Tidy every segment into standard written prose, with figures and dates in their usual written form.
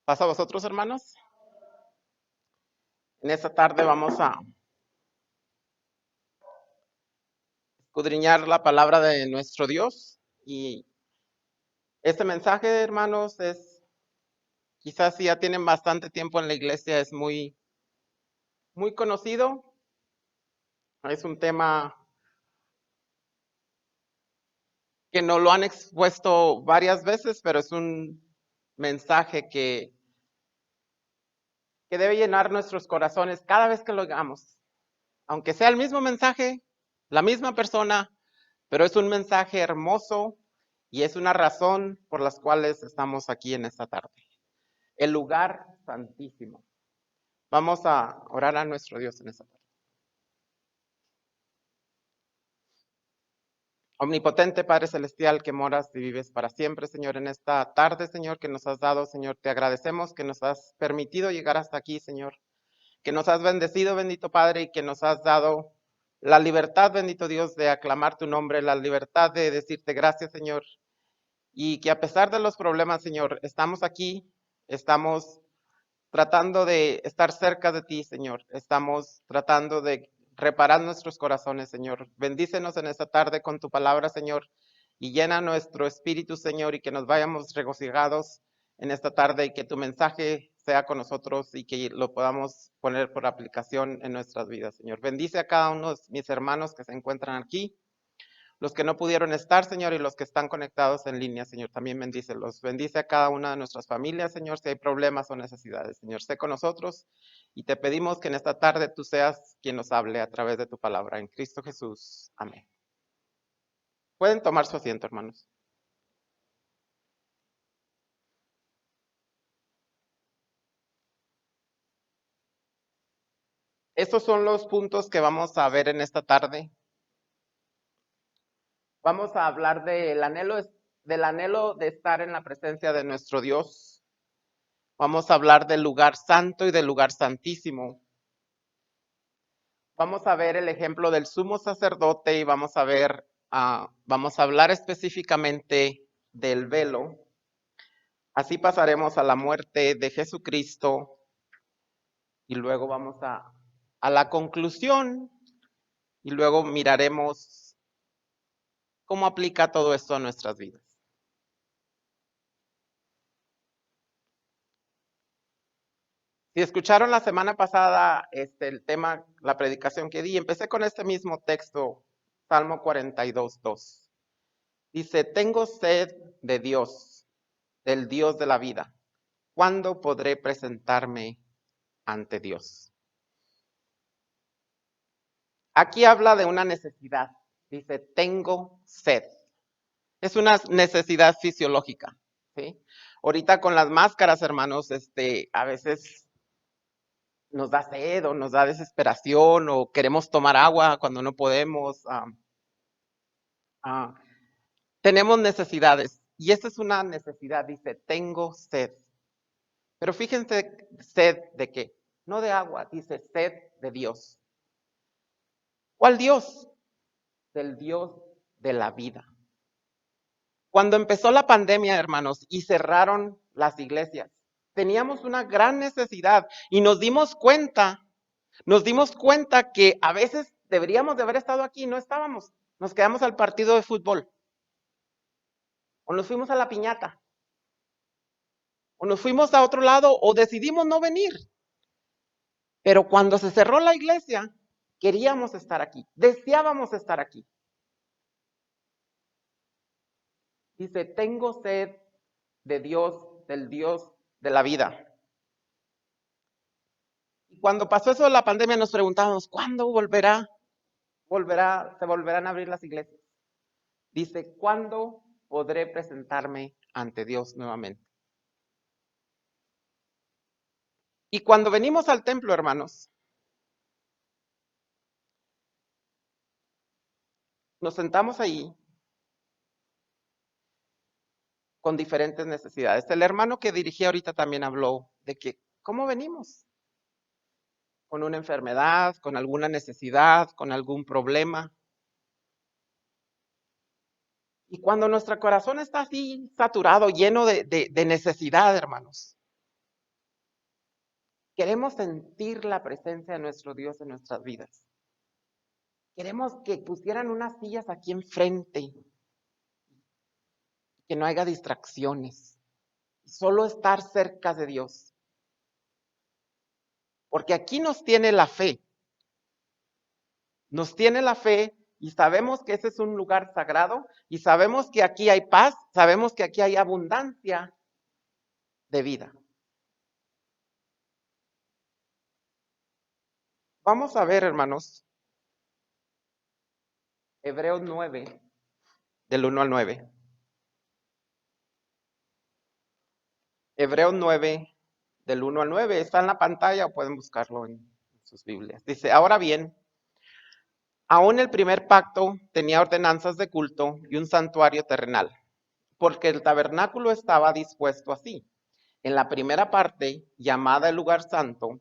¿Pasa a vosotros, hermanos? En esta tarde vamos a escudriñar la palabra de nuestro Dios. Y este mensaje, hermanos, quizás si ya tienen bastante tiempo en la iglesia, es muy conocido. Es un tema que nos lo han expuesto varias veces, pero es un mensaje que debe llenar nuestros corazones cada vez que lo hagamos. Aunque sea el mismo mensaje, la misma persona, pero es un mensaje hermoso y es una razón por las cuales estamos aquí en esta tarde. El lugar santísimo. Vamos a orar a nuestro Dios en esta tarde. Omnipotente Padre Celestial que moras y vives para siempre, Señor, en esta tarde, Señor, que nos has dado, Señor, te agradecemos que nos has permitido llegar hasta aquí, Señor, que nos has bendecido, bendito Padre, y que nos has dado la libertad, bendito Dios, de aclamar tu nombre, la libertad de decirte gracias, Señor, y que a pesar de los problemas, Señor, estamos aquí, estamos tratando de estar cerca de ti, Señor. Estamos tratando de reparar nuestros corazones, Señor. Bendícenos en esta tarde con tu palabra, Señor, y llena nuestro espíritu, Señor, y que nos vayamos regocijados en esta tarde y que tu mensaje sea con nosotros y que lo podamos poner por aplicación en nuestras vidas, Señor. Bendice a cada uno de mis hermanos que se encuentran aquí. Los que no pudieron estar, Señor, y los que están conectados en línea, Señor, también bendícelos. Bendice a cada una de nuestras familias, Señor, si hay problemas o necesidades, Señor, sé con nosotros y te pedimos que en esta tarde tú seas quien nos hable a través de tu palabra. En Cristo Jesús. Amén. Pueden tomar su asiento, hermanos. Estos son los puntos que vamos a ver en esta tarde. Vamos a hablar del anhelo de estar en la presencia de nuestro Dios. Vamos a hablar del lugar santo y del lugar santísimo. Vamos a ver el ejemplo del sumo sacerdote y vamos a hablar específicamente del velo. Así pasaremos a la muerte de Jesucristo y luego vamos a la conclusión y luego miraremos cómo aplica todo esto a nuestras vidas. Si escucharon la semana pasada el tema, la predicación que di, empecé con este mismo texto, Salmo 42:2. Dice, tengo sed de Dios, del Dios de la vida. ¿Cuándo podré presentarme ante Dios? Aquí habla de una necesidad. Dice, tengo sed. Es una necesidad fisiológica, ¿sí? Ahorita con las máscaras, hermanos, a veces nos da sed o nos da desesperación o queremos tomar agua cuando no podemos. Ah, tenemos necesidades y esa es una necesidad. Dice, tengo sed. Pero fíjense, sed de qué? No de agua, dice sed de Dios. ¿Cuál Dios? Del Dios de la vida. Cuando empezó la pandemia, hermanos, y cerraron las iglesias, teníamos una gran necesidad y nos dimos cuenta que a veces deberíamos de haber estado aquí y no estábamos. Nos quedamos al partido de fútbol, o nos fuimos a la piñata, o nos fuimos a otro lado, o decidimos no venir. Pero cuando se cerró la iglesia, queríamos estar aquí, deseábamos estar aquí. Dice, tengo sed de Dios, del Dios de la vida. Y cuando pasó eso de la pandemia nos preguntábamos, ¿cuándo se volverán a abrir las iglesias? Dice, ¿cuándo podré presentarme ante Dios nuevamente? Y cuando venimos al templo, hermanos, nos sentamos ahí con diferentes necesidades. El hermano que dirigía ahorita también habló de que, ¿cómo venimos? Con una enfermedad, con alguna necesidad, con algún problema. Y cuando nuestro corazón está así saturado, lleno de necesidad, hermanos, Queremos sentir la presencia de nuestro Dios en nuestras vidas. Queremos que pusieran unas sillas aquí enfrente, que no haya distracciones, solo estar cerca de Dios. Porque aquí nos tiene la fe. Nos tiene la fe y sabemos que ese es un lugar sagrado y sabemos que aquí hay paz, sabemos que aquí hay abundancia de vida. Vamos a ver, hermanos, Hebreos 9, del 1 al 9. Hebreos 9, del 1 al 9, está en la pantalla o pueden buscarlo en sus Biblias. Dice, ahora bien, aún el primer pacto tenía ordenanzas de culto y un santuario terrenal, porque el tabernáculo estaba dispuesto así. En la primera parte, llamada el lugar santo,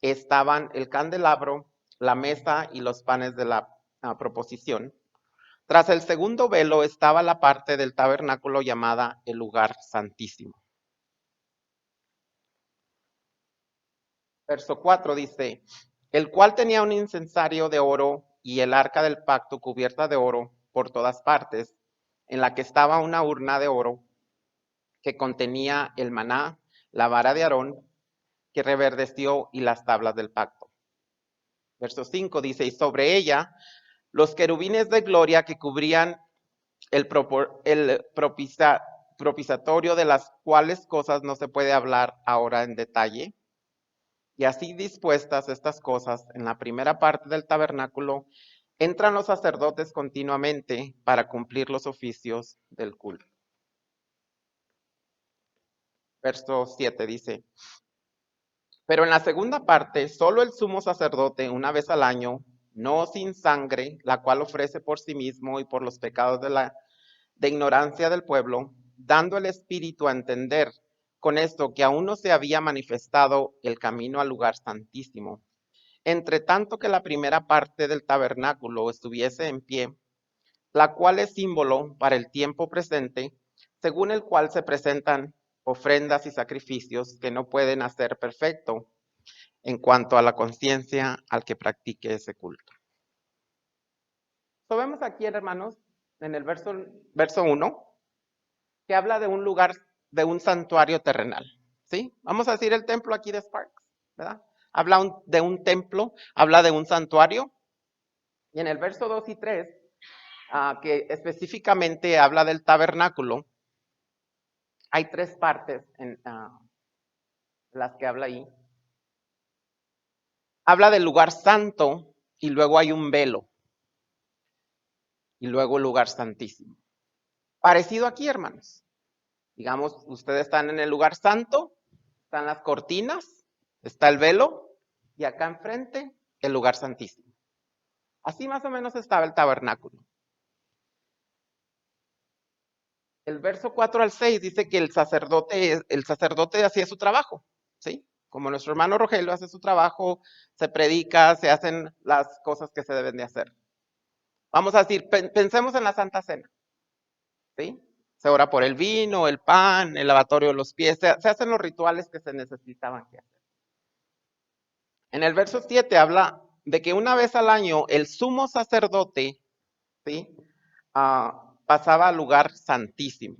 estaban el candelabro, la mesa y los panes de la proposición. Tras el segundo velo estaba la parte del tabernáculo llamada el lugar santísimo. Verso 4 dice, el cual tenía un incensario de oro y el arca del pacto cubierta de oro por todas partes, en la que estaba una urna de oro que contenía el maná, la vara de Aarón, que reverdeció y las tablas del pacto. Verso 5 dice, y sobre ella los querubines de gloria que cubrían el propiciatorio, de las cuales cosas no se puede hablar ahora en detalle. Y así dispuestas estas cosas en la primera parte del tabernáculo, entran los sacerdotes continuamente para cumplir los oficios del culto. Verso 7 dice, pero en la segunda parte, solo el sumo sacerdote, una vez al año, no sin sangre, la cual ofrece por sí mismo y por los pecados de ignorancia del pueblo, dando el Espíritu a entender con esto que aún no se había manifestado el camino al lugar santísimo. Entre tanto que la primera parte del tabernáculo estuviese en pie, la cual es símbolo para el tiempo presente, según el cual se presentan ofrendas y sacrificios que no pueden hacer perfecto en cuanto a la conciencia al que practique ese culto. Vemos aquí, hermanos, en el verso 1, que habla de un lugar, de un santuario terrenal, ¿sí? Vamos a decir el templo aquí de Sparks, ¿verdad? Habla de un templo, habla de un santuario, y en el verso 2 y 3, que específicamente habla del tabernáculo, hay tres partes en las que habla ahí. Habla del lugar santo y luego hay un velo y luego el lugar santísimo. Parecido aquí, hermanos. Digamos, ustedes están en el lugar santo, están las cortinas, está el velo y acá enfrente el lugar santísimo. Así más o menos estaba el tabernáculo. El verso 4 al 6 dice que el sacerdote hacía su trabajo, ¿sí? Como nuestro hermano Rogelio hace su trabajo, se predica, se hacen las cosas que se deben de hacer. Vamos a decir, pensemos en la Santa Cena, ¿sí? Se ora por el vino, el pan, el lavatorio de los pies, se hacen los rituales que se necesitaban que hacer. En el verso 7 habla de que una vez al año el sumo sacerdote, ¿sí? Pasaba al lugar santísimo.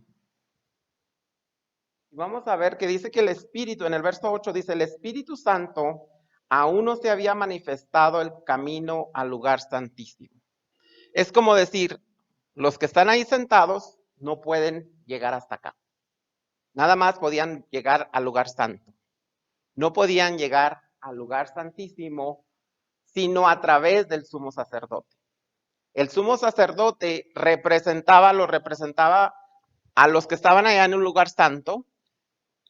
Vamos a ver que dice que el Espíritu, en el verso 8 dice, el Espíritu Santo aún no se había manifestado el camino al lugar santísimo. Es como decir, los que están ahí sentados no pueden llegar hasta acá. Nada más podían llegar al lugar santo. No podían llegar al lugar santísimo, sino a través del sumo sacerdote. El sumo sacerdote lo representaba a los que estaban allá en un lugar santo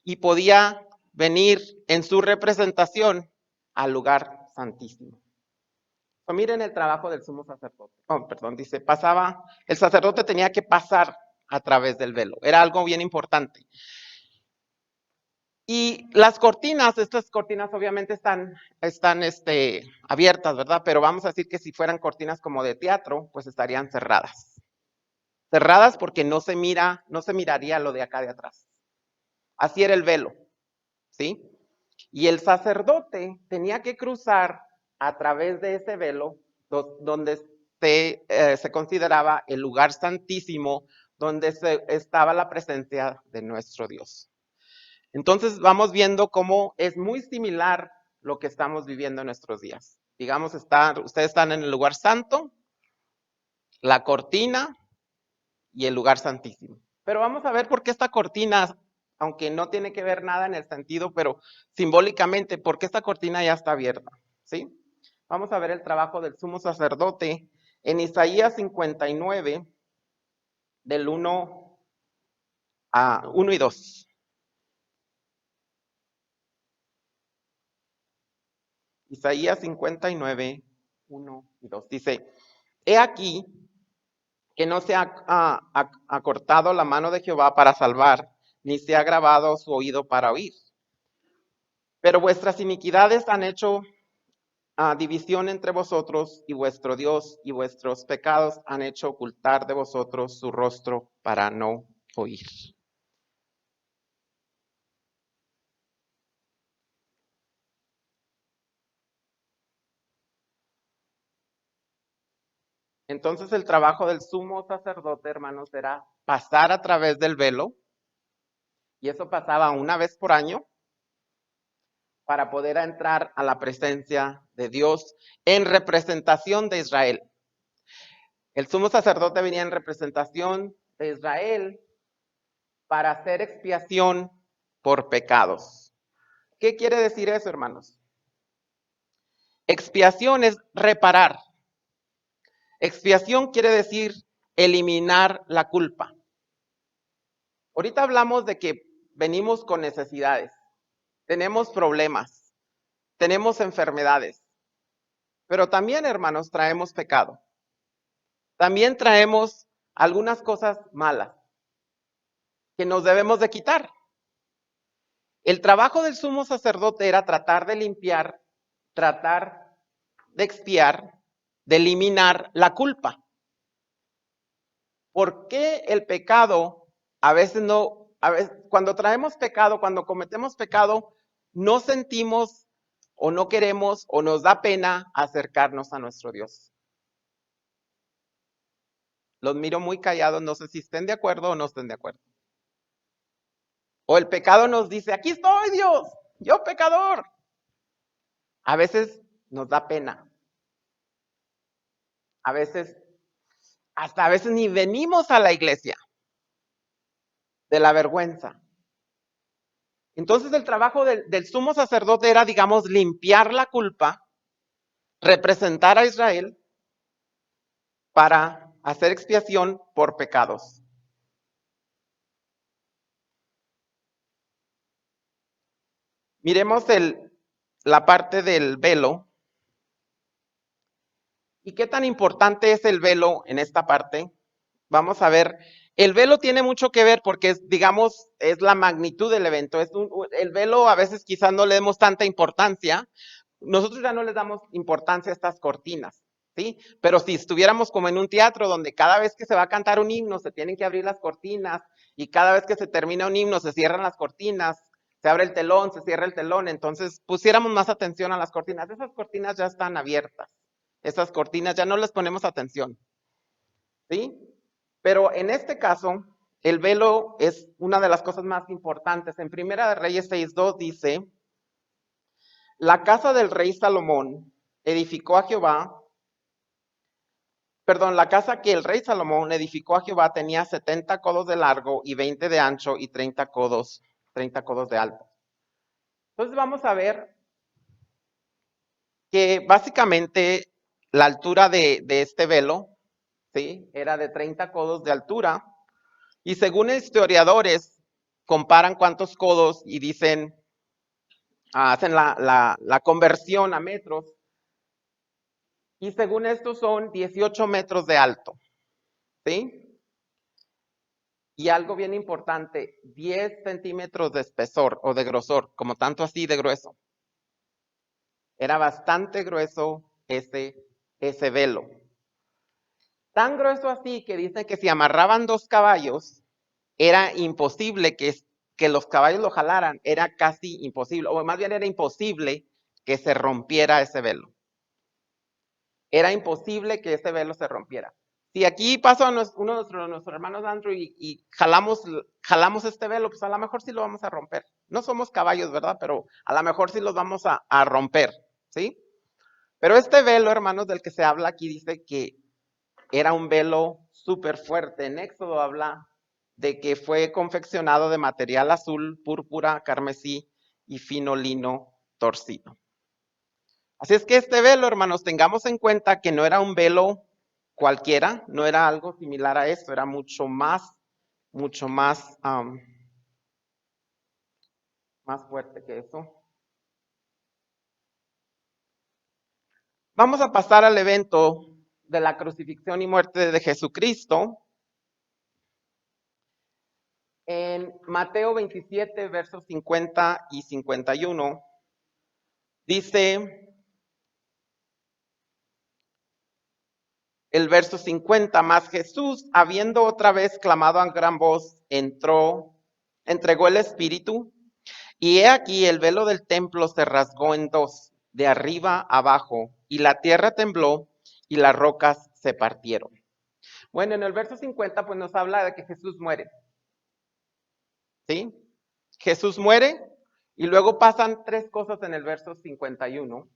y podía venir en su representación al lugar santísimo. Miren el trabajo del sumo sacerdote. Dice, el sacerdote tenía que pasar a través del velo. Era algo bien importante. Y las cortinas, estas cortinas obviamente están abiertas, ¿verdad? Pero vamos a decir que si fueran cortinas como de teatro, pues estarían cerradas. Cerradas porque no se miraría lo de acá de atrás. Así era el velo, ¿sí? Y el sacerdote tenía que cruzar a través de ese velo donde se consideraba el lugar santísimo, donde estaba la presencia de nuestro Dios. Entonces vamos viendo cómo es muy similar lo que estamos viviendo en nuestros días. Digamos, ustedes están en el lugar santo, la cortina y el lugar santísimo. Pero vamos a ver por qué esta cortina, aunque no tiene que ver nada en el sentido, pero simbólicamente, por qué esta cortina ya está abierta, ¿sí? Vamos a ver el trabajo del sumo sacerdote en Isaías 59, del 1 y 2. Isaías 59, 1 y 2. Dice, he aquí que no se ha acortado la mano de Jehová para salvar, ni se ha agravado su oído para oír. Pero vuestras iniquidades han hecho división entre vosotros y vuestro Dios, y vuestros pecados han hecho ocultar de vosotros su rostro para no oír. Entonces el trabajo del sumo sacerdote, hermanos, era pasar a través del velo, y eso pasaba una vez por año, para poder entrar a la presencia de Dios en representación de Israel. El sumo sacerdote venía en representación de Israel para hacer expiación por pecados. ¿Qué quiere decir eso, hermanos? Expiación es reparar. Expiación quiere decir eliminar la culpa. Ahorita hablamos de que venimos con necesidades, tenemos problemas, tenemos enfermedades, pero también, hermanos, traemos pecado. También traemos algunas cosas malas que nos debemos de quitar. El trabajo del sumo sacerdote era tratar de limpiar, tratar de expiar, de eliminar la culpa. ¿Por qué el pecado a veces cuando traemos pecado, cuando cometemos pecado, no sentimos o no queremos o nos da pena acercarnos a nuestro Dios? Los miro muy callados, no sé si estén de acuerdo o no estén de acuerdo. O el pecado nos dice, aquí estoy, Dios, yo pecador. A veces nos da pena. A veces, hasta a veces ni venimos a la iglesia de la vergüenza. Entonces el trabajo del sumo sacerdote era, digamos, limpiar la culpa, representar a Israel para hacer expiación por pecados. Miremos la parte del velo. ¿Y qué tan importante es el velo en esta parte? Vamos a ver. El velo tiene mucho que ver porque digamos, es la magnitud del evento. El velo a veces quizás no le demos tanta importancia. Nosotros ya no les damos importancia a estas cortinas, ¿sí? Pero si estuviéramos como en un teatro donde cada vez que se va a cantar un himno se tienen que abrir las cortinas y cada vez que se termina un himno se cierran las cortinas, se abre el telón, se cierra el telón, entonces pusiéramos más atención a las cortinas. Esas cortinas ya están abiertas. Esas cortinas ya no les ponemos atención, ¿sí? Pero en este caso, el velo es una de las cosas más importantes. En Primera de Reyes 6:2 dice, la casa del rey Salomón edificó a Jehová, la casa que el rey Salomón edificó a Jehová tenía 70 codos de largo y 20 de ancho y 30 codos de alto. Entonces vamos a ver que básicamente la altura de este velo, ¿sí? Era de 30 codos de altura. Y según historiadores, comparan cuántos codos y dicen, hacen la conversión a metros. Y según esto son 18 metros de alto, ¿sí? Y algo bien importante, 10 centímetros de espesor o de grosor, como tanto así de grueso. Era bastante grueso ese velo. Tan grueso así que dicen que si amarraban 2 caballos, era imposible que que los caballos lo jalaran, era casi imposible, o más bien era imposible que se rompiera ese velo. Era imposible que ese velo se rompiera. Si aquí pasa uno de nuestros hermanos Andrew y jalamos este velo, pues a lo mejor sí lo vamos a romper. No somos caballos, ¿verdad? Pero a lo mejor sí los vamos a romper, ¿sí? Pero este velo, hermanos, del que se habla aquí, dice que era un velo súper fuerte. En Éxodo habla de que fue confeccionado de material azul, púrpura, carmesí y fino lino torcido. Así es que este velo, hermanos, tengamos en cuenta que no era un velo cualquiera, no era algo similar a esto, era mucho más más fuerte que eso. Vamos a pasar al evento de la crucifixión y muerte de Jesucristo. En Mateo 27, versos 50 y 51, dice el verso 50, más Jesús, habiendo otra vez clamado a gran voz, entregó el Espíritu, y he aquí el velo del templo se rasgó en dos, de arriba abajo, y la tierra tembló, y las rocas se partieron. Bueno, en el verso 50 pues nos habla de que Jesús muere, ¿sí? Jesús muere, y luego pasan tres cosas en el verso 51.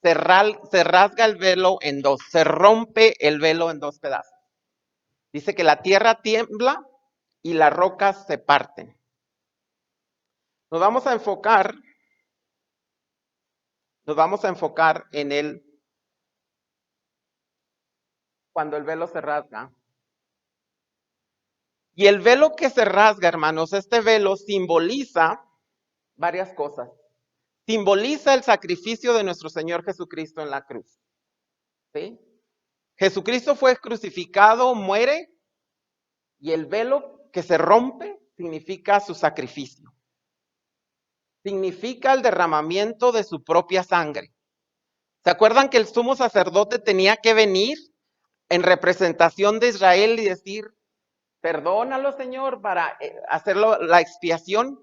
Se rasga el velo en dos, se rompe el velo en dos pedazos. Dice que la tierra tiembla y las rocas se parten. Nos vamos a enfocar en cuando el velo se rasga. Y el velo que se rasga, hermanos, este velo simboliza varias cosas. Simboliza el sacrificio de nuestro Señor Jesucristo en la cruz. ¿Sí? Jesucristo fue crucificado, muere, y el velo que se rompe significa su sacrificio. Significa el derramamiento de su propia sangre. ¿Se acuerdan que el sumo sacerdote tenía que venir en representación de Israel y decir, perdónalo, Señor, para hacerlo la expiación,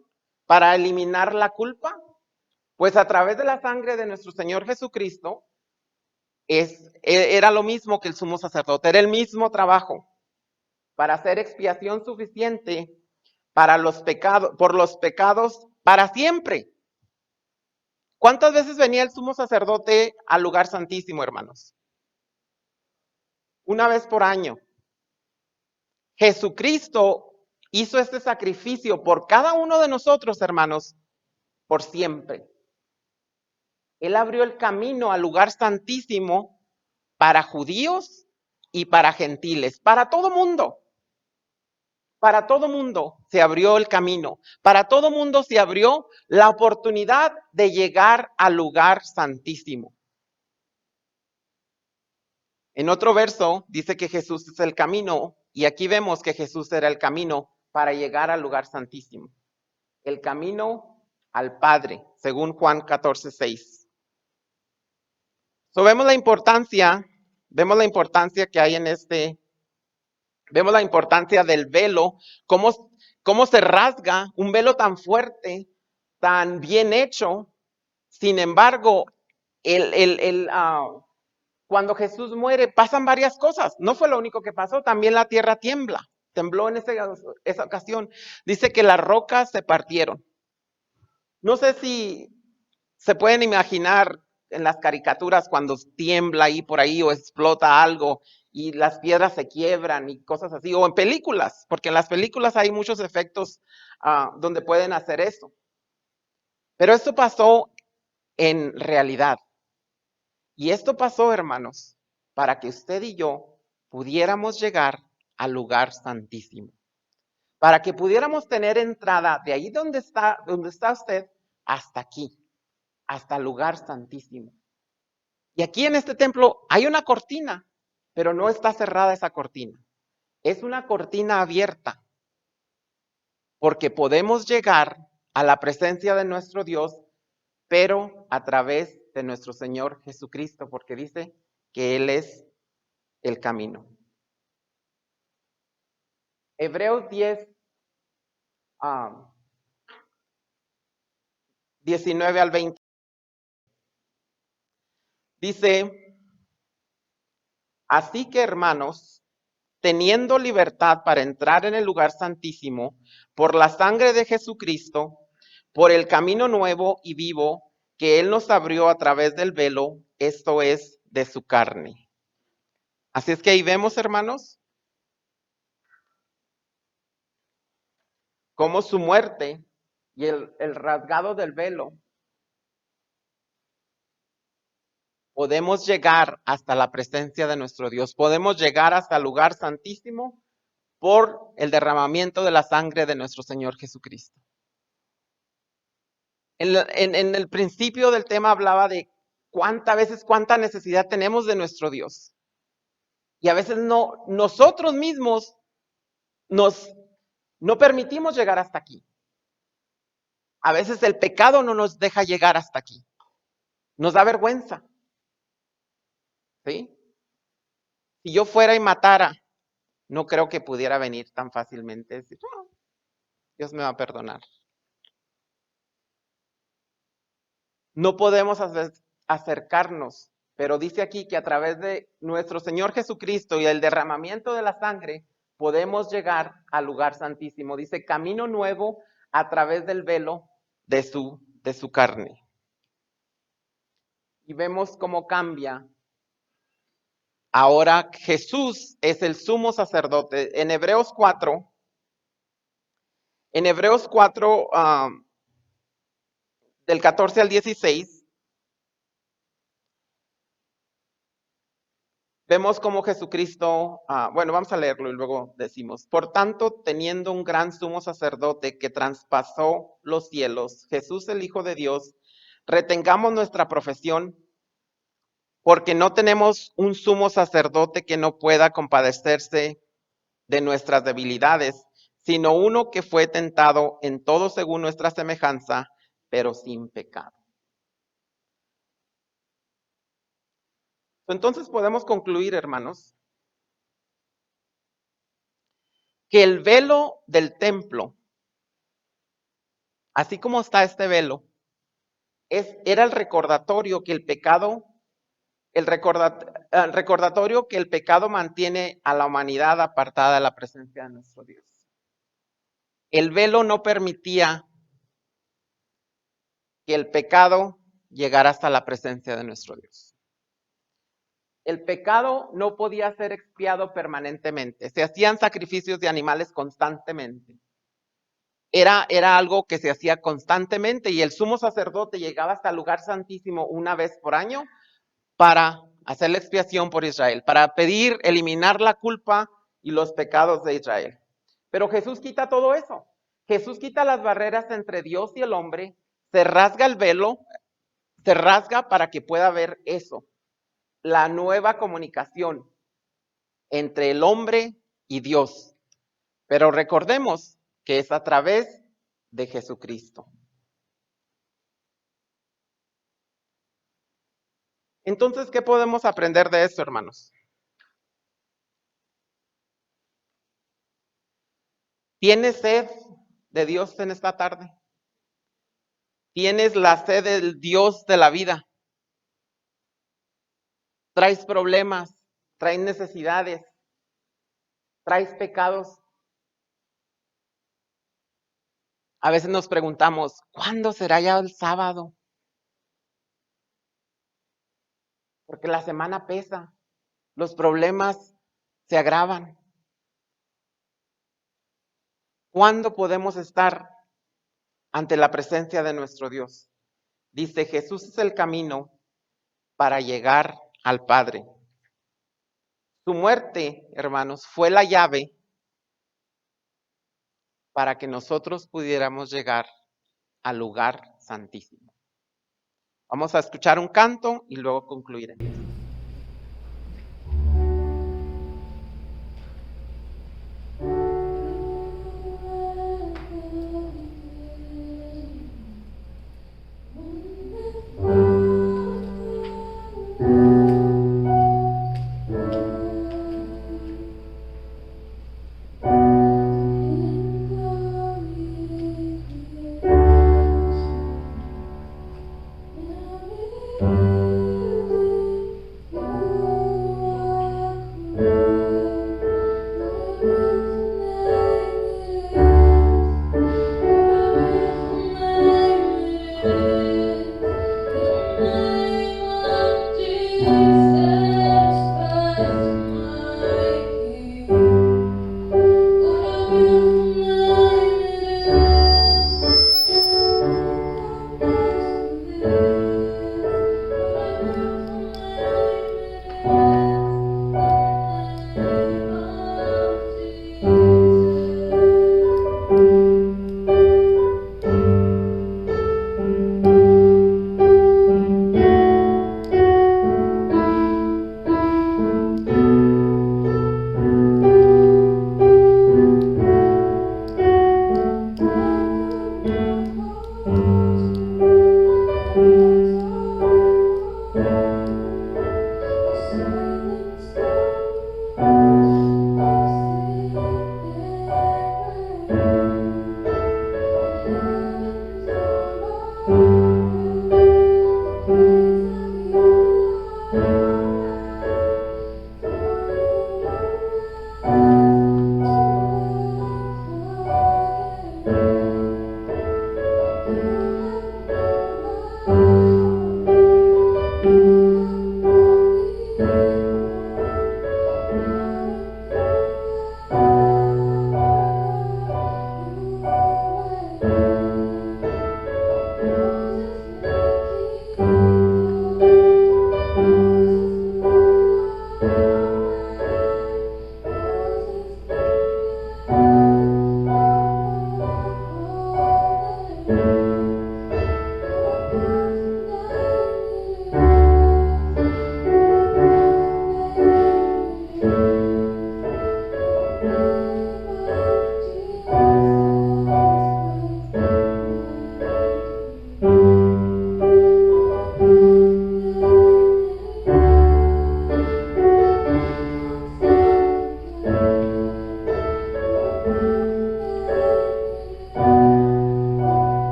para eliminar la culpa? Pues a través de la sangre de nuestro Señor Jesucristo, era lo mismo que el sumo sacerdote, era el mismo trabajo, para hacer expiación suficiente para los pecados, por los pecados para siempre. ¿Cuántas veces venía el sumo sacerdote al lugar santísimo, hermanos? Una vez por año. Jesucristo hizo este sacrificio por cada uno de nosotros, hermanos, por siempre. Él abrió el camino al lugar santísimo para judíos y para gentiles, para todo mundo. Para todo mundo se abrió el camino, para todo mundo se abrió la oportunidad de llegar al lugar santísimo. En otro verso dice que Jesús es el camino, y aquí vemos que Jesús era el camino para llegar al lugar santísimo. El camino al Padre, según Juan 14:6. So, vemos la importancia que hay en vemos la importancia del velo, cómo se rasga un velo tan fuerte, tan bien hecho. Sin embargo, cuando Jesús muere pasan varias cosas. No fue lo único que pasó, también la tierra tembló en esa ocasión. Dice que las rocas se partieron. No sé si se pueden imaginar en las caricaturas cuando tiembla ahí por ahí o explota algo y las piedras se quiebran y cosas así, o en películas, porque en las películas hay muchos efectos donde pueden hacer eso. Pero esto pasó en realidad. Y esto pasó, hermanos, para que usted y yo pudiéramos llegar al lugar santísimo. Para que pudiéramos tener entrada de ahí donde está usted hasta aquí, hasta el lugar santísimo. Y aquí en este templo hay una cortina, pero no está cerrada esa cortina. Es una cortina abierta, porque podemos llegar a la presencia de nuestro Dios, pero a través de nuestro Señor Jesucristo, porque dice que Él es el camino. Hebreos 10, 19 al 20. Dice, así que hermanos, teniendo libertad para entrar en el lugar santísimo por la sangre de Jesucristo, por el camino nuevo y vivo que Él nos abrió a través del velo, esto es, de su carne. Así es que ahí vemos, hermanos, cómo su muerte y el rasgado del velo podemos llegar hasta la presencia de nuestro Dios. Podemos llegar hasta el lugar santísimo por el derramamiento de la sangre de nuestro Señor Jesucristo. En el principio del tema hablaba de cuánta necesidad tenemos de nuestro Dios. Y a veces nosotros mismos no permitimos llegar hasta aquí. A veces el pecado no nos deja llegar hasta aquí. Nos da vergüenza. ¿Sí? Si yo fuera y matara, no creo que pudiera venir tan fácilmente. Decir, no, Dios me va a perdonar. No podemos acercarnos, pero dice aquí que a través de nuestro Señor Jesucristo y el derramamiento de la sangre, podemos llegar al lugar santísimo. Dice, camino nuevo a través del velo de su carne. Y vemos cómo cambia. Ahora Jesús es el sumo sacerdote. En Hebreos 4, del 14 al 16, vemos cómo Jesucristo, bueno, vamos a leerlo y luego decimos, por tanto, teniendo un gran sumo sacerdote que traspasó los cielos, Jesús el Hijo de Dios, retengamos nuestra profesión, porque no tenemos un sumo sacerdote que no pueda compadecerse de nuestras debilidades, sino uno que fue tentado en todo según nuestra semejanza, pero sin pecado. Entonces podemos concluir, hermanos, que el velo del templo, así como está este velo, era el recordatorio que el pecado, el recordatorio que el pecado mantiene a la humanidad apartada de la presencia de nuestro Dios. El velo no permitía que el pecado llegara hasta la presencia de nuestro Dios. El pecado no podía ser expiado permanentemente. Se hacían sacrificios de animales constantemente. Era algo que se hacía constantemente y el sumo sacerdote llegaba hasta el lugar santísimo una vez por año para hacer la expiación por Israel, para pedir eliminar la culpa y los pecados de Israel. Pero Jesús quita todo eso. Jesús quita las barreras entre Dios y el hombre, se rasga el velo, se rasga para que pueda ver eso, la nueva comunicación entre el hombre y Dios. Pero recordemos que es a través de Jesucristo. Entonces, ¿qué podemos aprender de esto, hermanos? ¿Tienes sed de Dios en esta tarde? ¿Tienes la sed del Dios de la vida? ¿Traes problemas? ¿Traes necesidades? ¿Traes pecados? A veces nos preguntamos, ¿cuándo será ya el sábado? Porque la semana pesa, los problemas se agravan. ¿Cuándo podemos estar ante la presencia de nuestro Dios? Dice, Jesús es el camino para llegar al Padre. Su muerte, hermanos, fue la llave para que nosotros pudiéramos llegar al lugar santísimo. Vamos a escuchar un canto y luego concluiremos.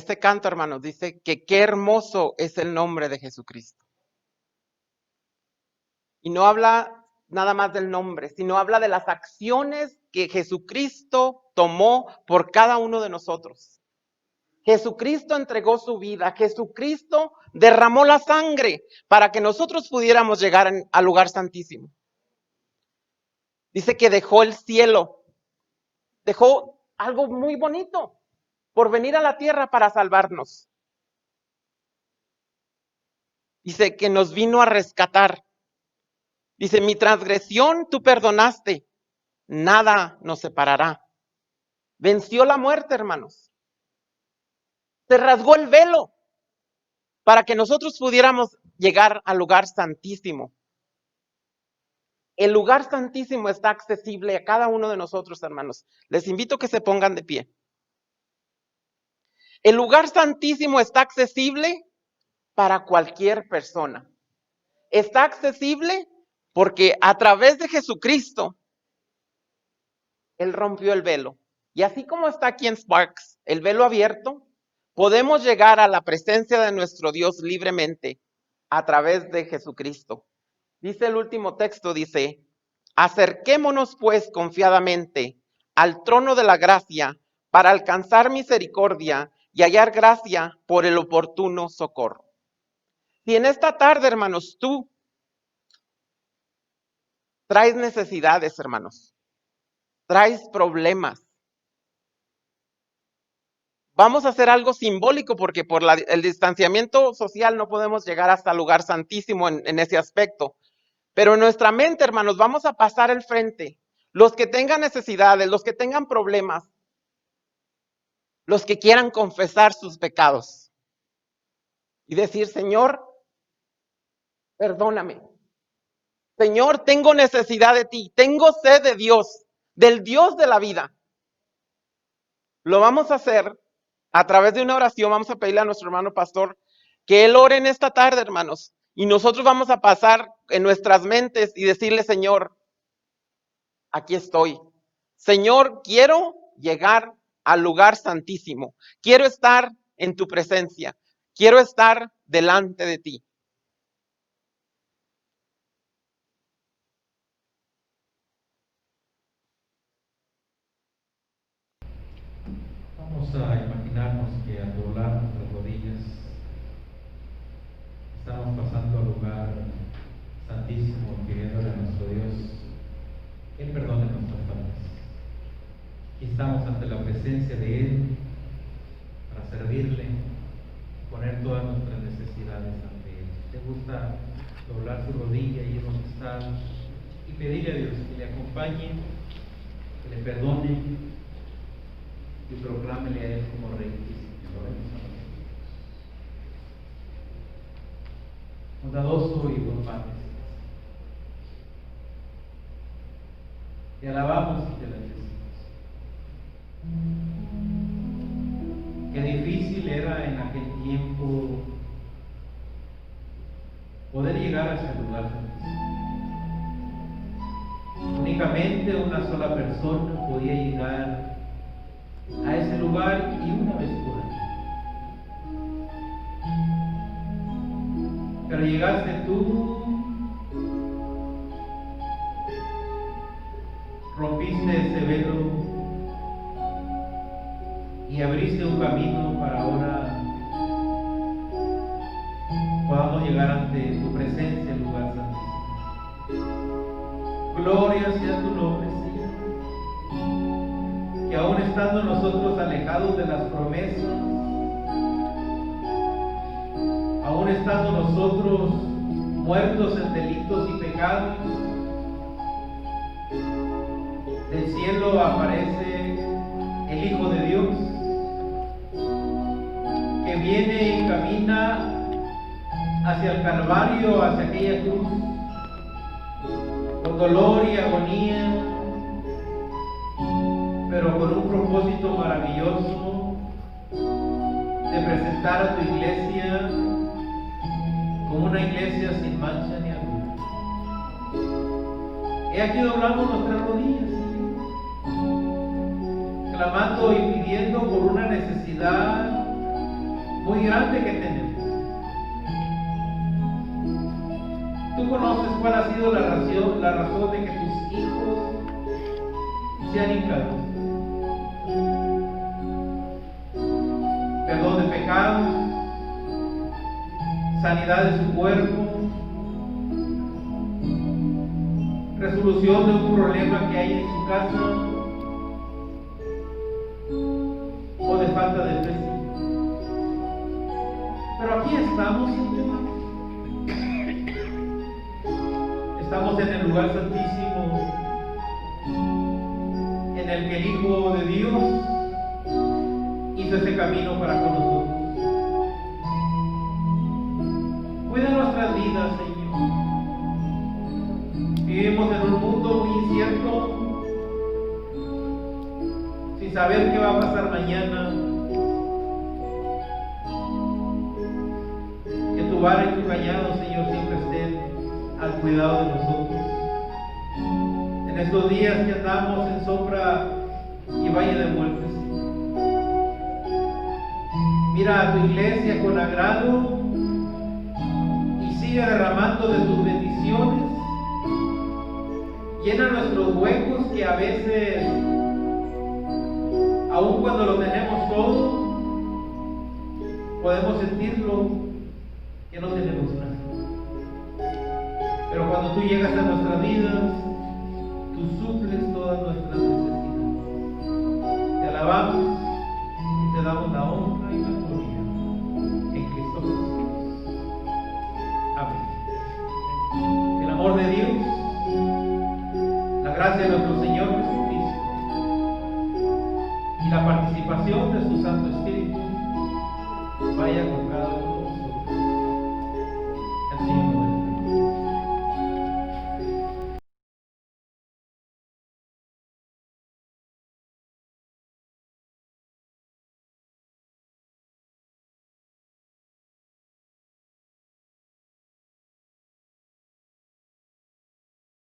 ese canto, hermanos, dice que qué hermoso es el nombre de Jesucristo. Y no habla nada más del nombre, sino habla de las acciones que Jesucristo tomó por cada uno de nosotros. Jesucristo entregó su vida, Jesucristo derramó la sangre para que nosotros pudiéramos llegar al lugar santísimo. Dice que dejó el cielo, dejó algo muy bonito por venir a la tierra para salvarnos. Dice que nos vino a rescatar. Dice, mi transgresión tú perdonaste, nada nos separará. Venció la muerte, hermanos. Se rasgó el velo para que nosotros pudiéramos llegar al lugar santísimo. El lugar santísimo está accesible a cada uno de nosotros, hermanos. Les invito a que se pongan de pie. El lugar santísimo está accesible para cualquier persona. Está accesible porque a través de Jesucristo, Él rompió el velo. Y así como está aquí en Sparks, el velo abierto, podemos llegar a la presencia de nuestro Dios libremente a través de Jesucristo. Dice el último texto, dice, acerquémonos pues confiadamente al trono de la gracia para alcanzar misericordia y hallar gracia por el oportuno socorro. Si en esta tarde, hermanos, tú traes necesidades, hermanos, traes problemas, vamos a hacer algo simbólico porque por el distanciamiento social no podemos llegar hasta el lugar santísimo en ese aspecto. Pero en nuestra mente, hermanos, vamos a pasar el frente. Los que tengan necesidades, los que tengan problemas, los que quieran confesar sus pecados y decir, Señor, perdóname. Señor, tengo necesidad de ti, tengo sed de Dios, del Dios de la vida. Lo vamos a hacer a través de una oración. Vamos a pedirle a nuestro hermano pastor que él ore en esta tarde, hermanos. Y nosotros vamos a pasar en nuestras mentes y decirle, Señor, aquí estoy. Señor, quiero llegar al lugar santísimo. Quiero estar en tu presencia. Quiero estar delante de ti. Vamos a imaginarnos que al doblar nuestras rodillas estamos pasando al lugar santísimo, pidiéndole a nuestro Dios que Él perdone nuestras faltas. Aquí estamos ante la presencia de Él para servirle, poner todas nuestras necesidades ante Él. ¿Te gusta doblar su rodilla y ir donde está y pedirle a Dios que le acompañe, que le perdone y proclámele a Él como Rey? Bondadoso y buen Padre, te alabamos y te bendecimos. Qué difícil era en aquel tiempo poder llegar a ese lugar santísimo. Únicamente una sola persona podía llegar a ese lugar y una vez por año. Pero llegaste tú, rompiste ese velo y abriste un camino para ahora podamos llegar ante tu presencia, el lugar santísimo. Gloria sea tu nombre, Señor. Que aún estando nosotros alejados de las promesas, aún estando nosotros muertos en delitos y pecados, del cielo aparece el Hijo de Dios, que viene y camina hacia el Calvario, hacia aquella cruz, con dolor y agonía, pero con un propósito maravilloso de presentar a tu iglesia como una iglesia sin mancha ni arruga. He aquí doblamos nuestras rodillas, Señor, clamando y pidiendo por una necesidad muy grande que tenemos. Tú conoces cuál ha sido la razón de que tus hijos sean hincados. Perdón de pecados, sanidad de su cuerpo, resolución de un problema que hay en su casa o de falta de fe. Pero aquí estamos, Señor. Estamos en el lugar santísimo, en el que el Hijo de Dios hizo ese camino para con nosotros. Cuida nuestras vidas, Señor. Vivimos en un mundo muy incierto, sin saber qué va a pasar mañana. Que tu vara y tu callado, Señor, siempre estén al cuidado de nosotros. En estos días que andamos en sombra y valle de muerte, Señor. Mira a tu iglesia con agrado y sigue derramando de tus bendiciones. Llena nuestros huecos que a veces, aun cuando lo tenemos todo, podemos sentirlo que no tenemos nada. Pero cuando tú llegas a nuestras vidas, tú suples todas nuestras necesidades. Te alabamos y te damos la honra y la gloria en Cristo Jesús. Amén. El amor de Dios, la gracia de nuestro Señor Jesucristo y la participación de su Santo Espíritu vaya con